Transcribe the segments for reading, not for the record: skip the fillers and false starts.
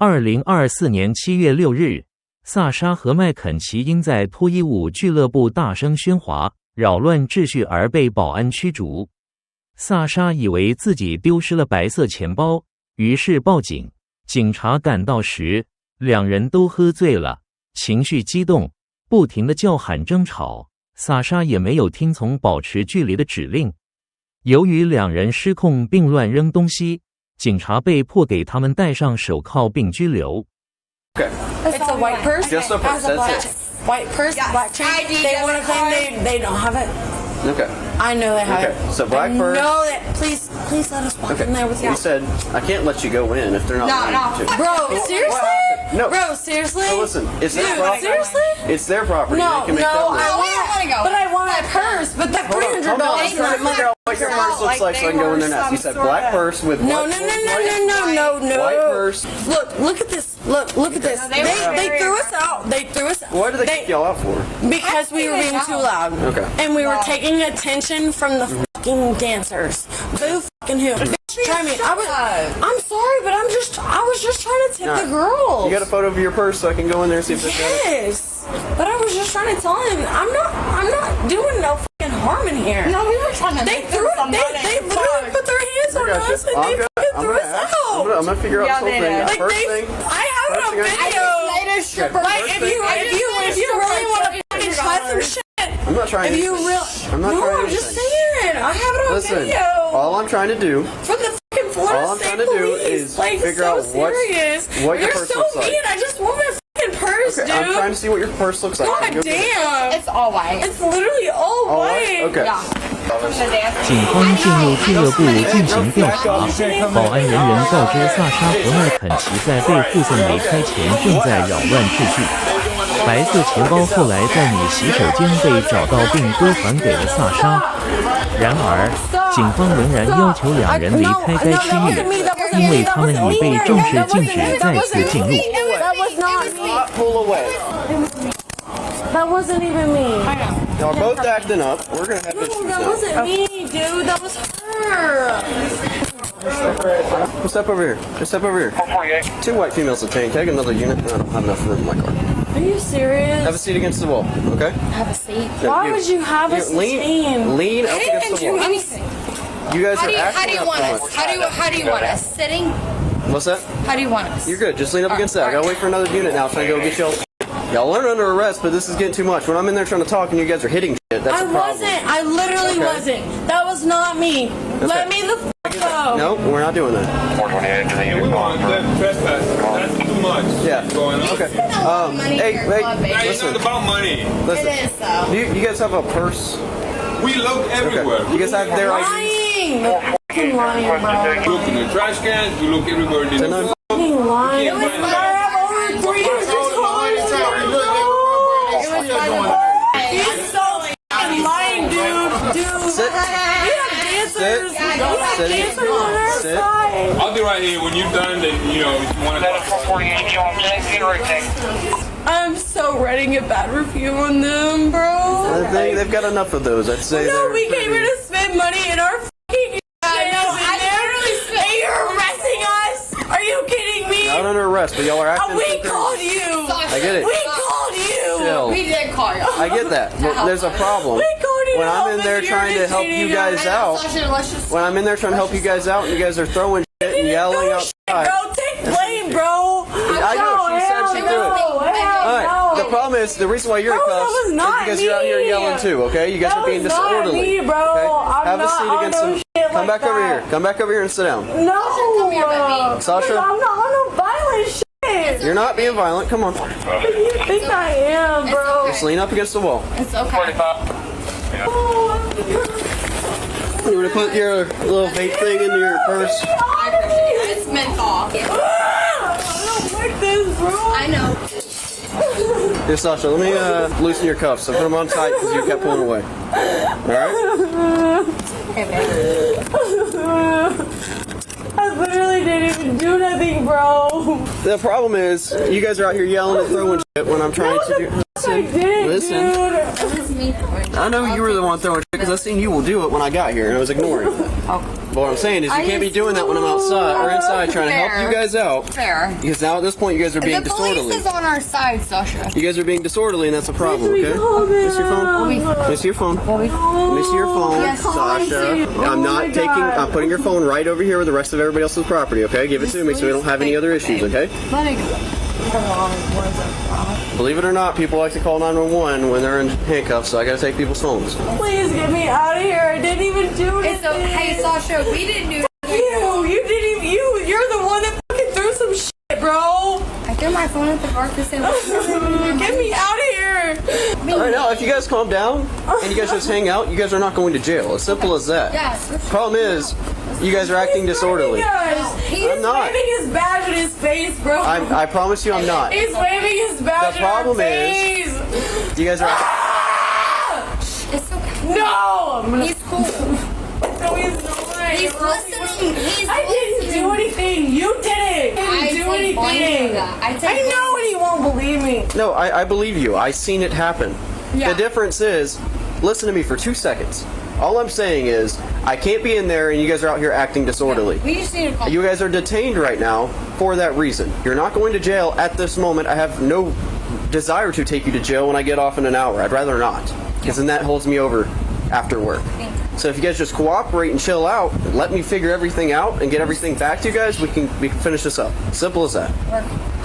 2024年7月6日，萨莎和麦肯齐因在脱衣舞俱乐部大声喧哗，扰乱秩序而被保安驱逐。萨莎以为自己丢失了白色钱包，于是报警。警察赶到时，两人都喝醉了，情绪激动，不停地叫喊争吵。萨莎也没有听从保持距离的指令。由于两人失控并乱扔东西，警察被迫给他们戴上手铐并拘留。Okay. It's a white purse. Just a purse. That's it. White purse, black chain. They want to claim they don't have it. Okay. I know they have it. So black purse. No, please let us walk in there with you. You said I can't let you go in if they're not. No. Bro, seriously? No. Bro, seriously? So listen, it's their property. Seriously? It's their property. No, they can make no, that I want to go. But I want my purse. But the $300 I'm trying to figure out what your purse looks like so I can go in there now. You said black purse with No. white purse. Look at this. Look at this. They threw us out. They threw us out. What did they kick y'all out for? Because we were being too loud. Okay. And we were taking attention from the fucking dancers. Boo fucking who? Try me. I'm sorry, but I was just trying to tip the girls. You got a photo of your purse so I can go in there and see if they've got it? Yes. But I was just trying to tell him I'm not doing no fucking harm in here. No, we were trying to. They literally put their hands on us and they fucking threw us out. I'm gonna figure out this whole thing. Like First thing. I have it on video. Like if you really want to fucking try some shit. I'm not trying to. I'm not trying to. I'm just saying. I have it on video. All I'm trying to do. From the fucking Florida State Police. Like figure out what your purse looks like. Mean. I just want my fucking purse, dude. I'm trying to see what your purse looks like. God damn. It's all white. It's literally all white. Okay. Yeah. 警方进入俱乐部进行调查，保安人员告知萨莎和麦肯齐在被护送离开前正在扰乱秩序。白色钱包后来在女洗手间被找到并归还给了萨莎。然而，警方仍然要求两人离开该区域，因为他们已被正式禁止再次进入。That wasn't even me. Y'all both acting up. We're gonna have issues That now. wasn't me, dude. That was her. Step over here. Just step over here. 2 white females detained. Can I get another unit? I don't have enough room in my car. Are you serious? Have a seat against the wall, okay? Have a seat. Why would you have us detained? Lean up against the wall. Anything. You guys are How do acting you up want so us? much. How do you want us? Sitting? What's that? How do you want us? You're good. Just lean up against that. I gotta wait for another unit now. Trying to go get y'all. Y'all are under arrest, but this is getting too much. When I'm in there trying to talk and you guys are hitting shit, that's a problem. I wasn't. I literally wasn't. That was not me. Let me the fuck go. No, we're not doing that. 428 to the unit. Trespass. That's too much. Yeah. Going on. Okay. Hey, It's not about money. Listen. It is though. Do you guys have a purse? We look everywhere. You guys have their ID? Lying. They're fucking lying, bro. We look in the trash cans. We look everywhere. There's no Fucking lying. You can't find I have over 300 He's so fucking lying, dude. Sit. We have dancers. Sit. We have Sit. dancers on our Sit. side. I'll be right here when you're done. Then you know if you want to. 448, you want to I'm so ready to get bad review on them, bro. They've got enough of those. I'd say. No, we came here to spend money in our fucking and you're arresting us? Are you kidding me? Not under arrest, but y'all are acting. We called you. I get it. We called you. Chill. We did call you. I get that, but there's a problem. We called you. When I'm in there trying to help you guys out, when I'm in there trying to help you guys out, and you guys are throwing shit and yelling outside. Bro, take blame, bro. I know. She said she threw it. Alright, the problem is, the reason why you're in cuffs is because you're out here yelling too, okay? You guys are being disorderly. Me, bro. Okay? Have a not seat against on no them. shit Come like back over that. here. Come back over here and sit down. No. Come here, baby. Sasha? I'm not on no violent shit. You're not being violent. Come on. You think I am, bro? Just lean up against the wall. It's okay. You want to put your little vape thing into your purse? I appreciate it. It's menthol. I don't like this, bro. I know. Here, Sasha, let me loosen your cuffs. So put them on tight because you kept pulling away. Alright? Okay, baby. I literally didn't even do nothing, bro. The problem is, you guys are out here yelling and throwing shit when I'm trying to do. I didn't, Listen. dude. This is me throwing. I know you were the one throwing shit because I seen you will do it when I got here and I was ignoring it. Okay. But what I'm saying is you can't be doing that when I'm outside or inside trying to help you guys out. Fair. Because now at this point you guys are being The disorderly. police is on our side, Sasha. You guys are being disorderly, and that's a problem, okay? Let me see your phone. Let me see your phone. Let me see your phone, Yes, Sasha. I'm not taking. I'm putting your phone right over here with the rest of everybody else's property, okay? Give it to me so we don't have any other issues, okay? Let it go. Believe it or not, people like to call 911 when they're in handcuffs, so I gotta take people's phones. Please get me out of here. I didn't even do anything. It's okay, Sasha. We didn't do You didn't even. You're the one that fucking threw some shit, bro. I threw my phone at the bar to say, Get me out of here. Alright, now, if you guys calm down and you guys just hang out, you guys are not going to jail. As simple as that. yes. Problem is, you guys are acting disorderly. He's I'm not. waving his badge in his face, bro. I promise you I'm not. He's waving his badge The problem in our face. You guys are... It's okay. No! He's cool. No, he's not. He's listening. I didn't do anything. You did it. I didn't do anything. I know and he won't believe me. No, I believe you. I seen it happen. Yeah. The difference is, listen to me for 2 seconds. All I'm saying is, I can't be in there and you guys are out here acting disorderly. We just need to call. You guys are detained right now for that reason. You're not going to jail at this moment. I have no desire to take you to jail when I get off in an hour. I'd rather not, because then that holds me over after work. So if you guys just cooperate and chill out, and let me figure everything out and get everything back to you guys, we can finish this up. Simple as that.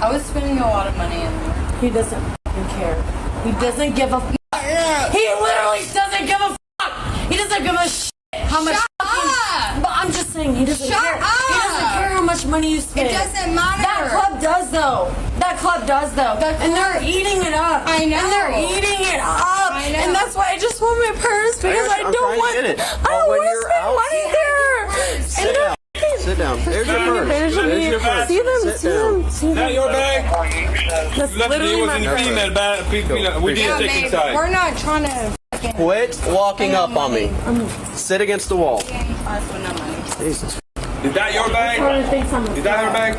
I was spending a lot of money in there. He doesn't fucking care. He doesn't give a fuck. He literally doesn't give a fuck. He doesn't give a shit how much Shut fucking... up! But I'm just saying, he doesn't Shut care. up! He doesn't care how much money you spend. It doesn't matter. That club does though. That club does though. And they're eating it up. I know. And they're eating it up. I know. And that's why I just want my purse because I I'm don't trying want... to get it. I But don't when want to you're spend out- money there. Sit down. Sit down. There's your purse. There's your purse. See them, Sit see down. them, see Not them. your bag. That's Luckily, it literally was my in purse. female bag. We didn't Yeah, take babe, inside. we're not trying to fucking... Quit walking up on me. Sit against the wall. Us with no money. Jesus. Is that your bag? Is that her bag?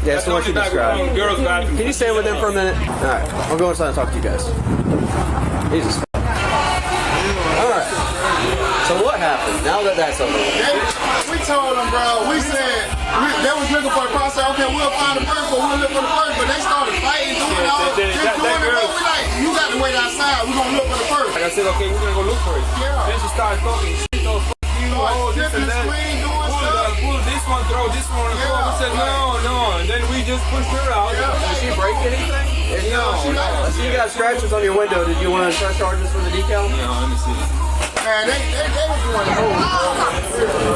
Yeah, that's what you described. Girls' bathroom. Can you stay with them for a minute? Alright, I'll go inside and talk to you guys. Jesus. Alright. So what happened? Now that that's over. We told them, bro. We said they was looking for the purse. I said, okay, we'll find the purse, but we'll look for the purse. But they started fighting, doing all That doing it. Bro. girl- We like, you got to wait outside. We're gonna look for the purse. Like I said, okay, we're gonna go look for it. Yeah. Then she started talking shit, oh, fuck you, oh, this and that. Pull this one, throw this one on the floor. We said, no. And then we just pushed her out. Did she break anything? No. I see you got scratches on your window. Did you want to press charges for the decal? No, let me see. Man, they was doing the whole.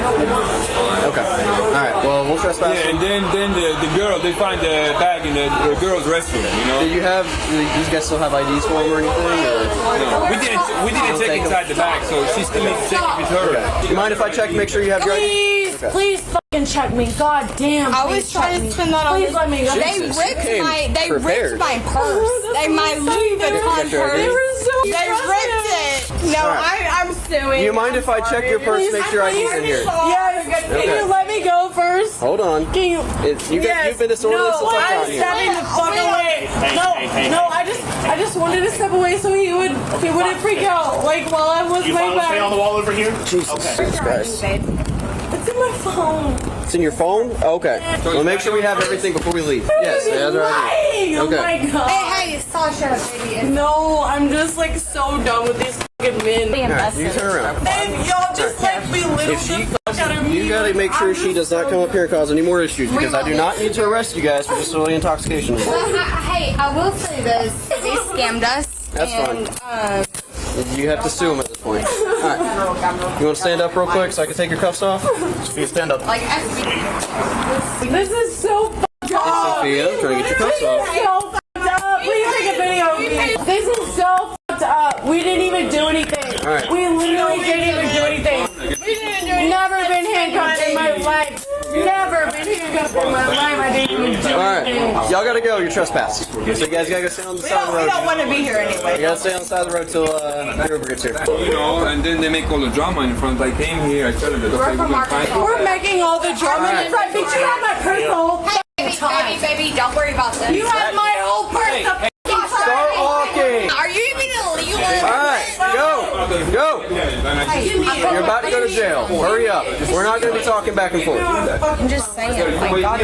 Okay. Alright, well, we'll trespass. Yeah, and then the girl, they find the bag in the girl's restroom, you know? Do you guys still have IDs for them or anything? Or? No, we didn't check inside the bag, so she still needs to check it with her. Do you mind if I check and make sure you have your IDs? Please fucking check me. God damn. I was trying to spend that on. Please let me go. They Jesus, ripped you came they prepared. ripped my purse. They my Louis Vuitton They were purse. so They ripped it. No, Alright. I'm suing. Do you mind if I check your purse to make sure ID's in here? Yes. Can Okay. you let me go first? Hold on. Can you? You've been disorderly since I I'm got here. stepping the fuck away. No, I just wanted to step away so he wouldn't freak out. Like while I was my back. on the wall over here? Jesus Christ. It's in my phone. It's in your phone? Okay. We'll make sure we have everything before we leave. Yes, that's right. Oh Okay. my god. Hey, Sasha, baby. No, I'm just like so done with these fucking men. Alright, you turn around. And y'all just like belittle If she the fuck out of me. You gotta make sure she does not come up here and cause any more issues because I do not need to arrest you guys for disorderly intoxication. Hey, I will say this. They scammed us. That's and, You have to sue them at this point. Alright. You want to stand up real quick so I can take your cuffs off? Sophia, stand up. Like, This is so fucked up. Sophia, I'm trying to get your cuffs off. This is so fucked up. Please take a video of me. This is so fucked up. We didn't even do anything. Alright. We literally didn't even do anything. Never been handcuffed in my life. Never been handcuffed in my life. I didn't even do Alright. anything. Y'all gotta go. You're trespassing. So you guys gotta go stand on the side of the road. We don't want to be here anyway. You gotta stay on the side of the road till Uber gets here. You know, and then they make all the drama in front. I came here, I told them that okay, we're gonna find We're making all the drama in front. Bitch, you have my purse the whole fucking time. baby, don't worry about this. You have my whole purse the fucking Start time. walking! Are you even illegal? Alright, go! Go! Give me Go! You're about to go to jail. Hurry up. We're not going to be talking back and forth. I'm just saying. My God,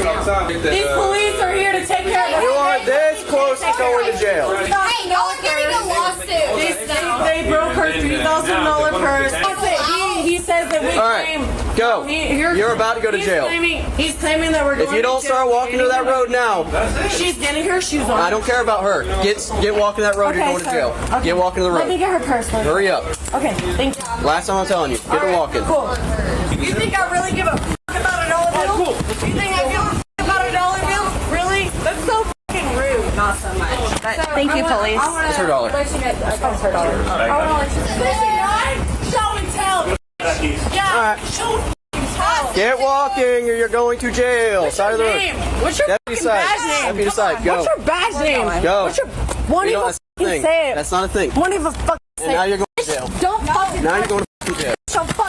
these police are here to take care of You are this close to going to jail. Hey, no one's getting a lawsuit. They broke her $3,000 purse. He says that we All right, claim. go. You're about to go to jail. He's claiming that we're going If you don't start walking to that road now, she's getting her shoes on. I don't care about her. Get walking that road. You're going to jail. Okay. Get walking to the Let me road. get her purse. Hurry up. Okay, thank you. Last time I'm telling you, get to walking. Cool. You think I really give a f about a dollar bill? Cool. You think I give a f about a dollar bill? Really? That's so fucking rude. Not so much. Thank you, police. It's her dollar. It's her dollar. Show and tell. Yeah. All right. Show and tell. Get walking or you're going to jail. Side of the road. What's your Deputy fucking badge side. name? Deputy side. Go. What's your badge name? Go. What's your... Won't You even know, that's the fucking thing. say it. That's not a thing. Won't even fucking And say now it. you're going to jail. Don't fucking... Now you're going to jail. So fucking...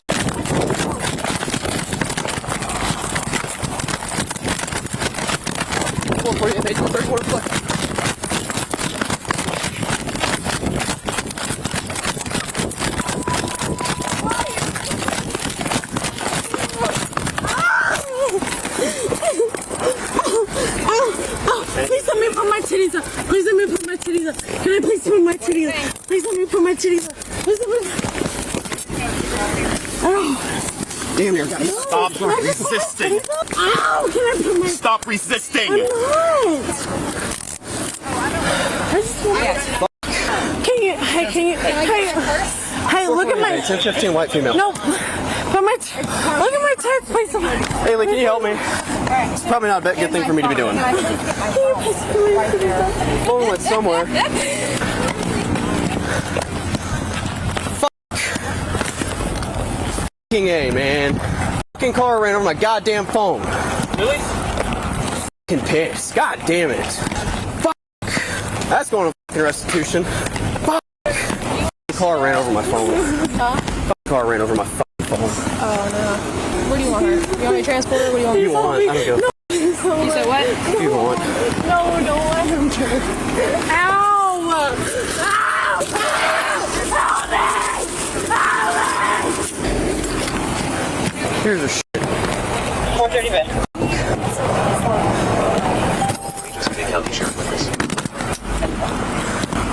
Please let me put my titties up. Please let me put my titties up. Can I please put my titties up? Please let me put my titties up. Please let me... Oh. Damn, you guys, stop resisting. Ow! Can I put my... Stop resisting. I'm not. I just want... Can you... Hey, can you... Hey, look at my... 10-15 white female. No. But my... Look at my tits, please. Haley, can you help me? It's probably not a good thing for me to be doing. Phone went somewhere. Fucking A, man. Fucking car ran over my goddamn phone. Really? Fucking pissed. God damn it. Fuck. That's going to fucking restitution. Fuck. Car ran over my phone. Fucking car ran over my fucking phone. Oh no. Where do you want her? You want me to transport her? What do you want? You want? I don't go. You said what? If you want. No, don't let him turn. Ow! Ow! Here's a shit.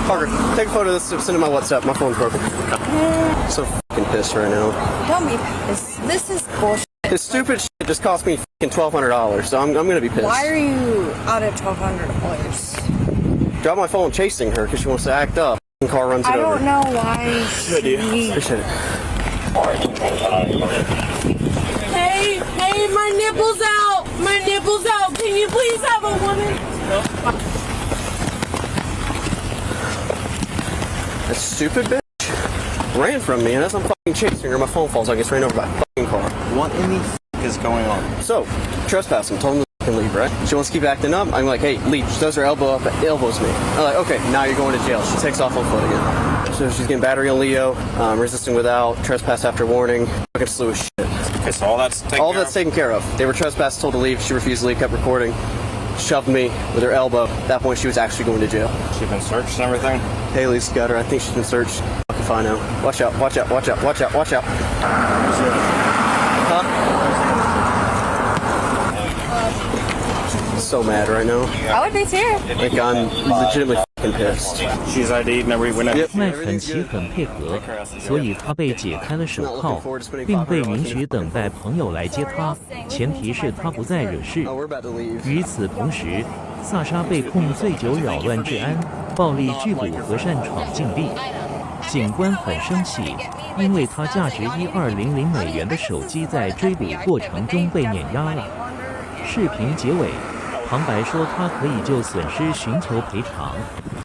Parker, take a photo of this, send it to my WhatsApp. My phone's broken. So fucking pissed right now. Don't be pissed. This is bullshit. This stupid shit just cost me fucking $1,200, so I'm gonna be pissed. Why are you out of $1,200? Drop my phone chasing her because she wants to act up. The car runs it I over. don't know why. Appreciate it. Hey, my nipples out! My nipples out! Can you please have a woman? That stupid bitch ran from me, and as I'm fucking chasing her, my phone falls. I get ran over by a fucking car. What in the f is going on? So, trespassing. Told him to fucking leave, right? She wants to keep acting up. I'm like, hey, leave. She does her elbow up, elbows me. I'm like, okay, now you're going to jail. She takes off on foot again. So she's getting battery on Leo, resisting without, trespass after warning, fucking slew of shit. Okay, so all that's taken care of. They were trespassed, told to leave. She refused to leave, kept recording. Shoved me with her elbow. At that point, she was actually going to jail. She's been searched and everything? Haley's got her. I think she's been searched. Fucking fine now. Watch out, watch out, watch out, watch out, watch out. Huh? So mad right now. I would be too. Like, I'm legitimately fucking pissed. She's ID'd and every winner. Yep. 麦肯齐很配合，所以他被解开了手铐，并被允许等待朋友来接他，前提是他不再惹事。 Oh, we're about to leave. 与此同时，萨莎被控醉酒扰乱治安、暴力拒捕和擅闯禁闭。警官很生气，因为他价值$1200的手机在追捕过程中被碾压了。视频结尾，旁白说他可以就损失寻求赔偿。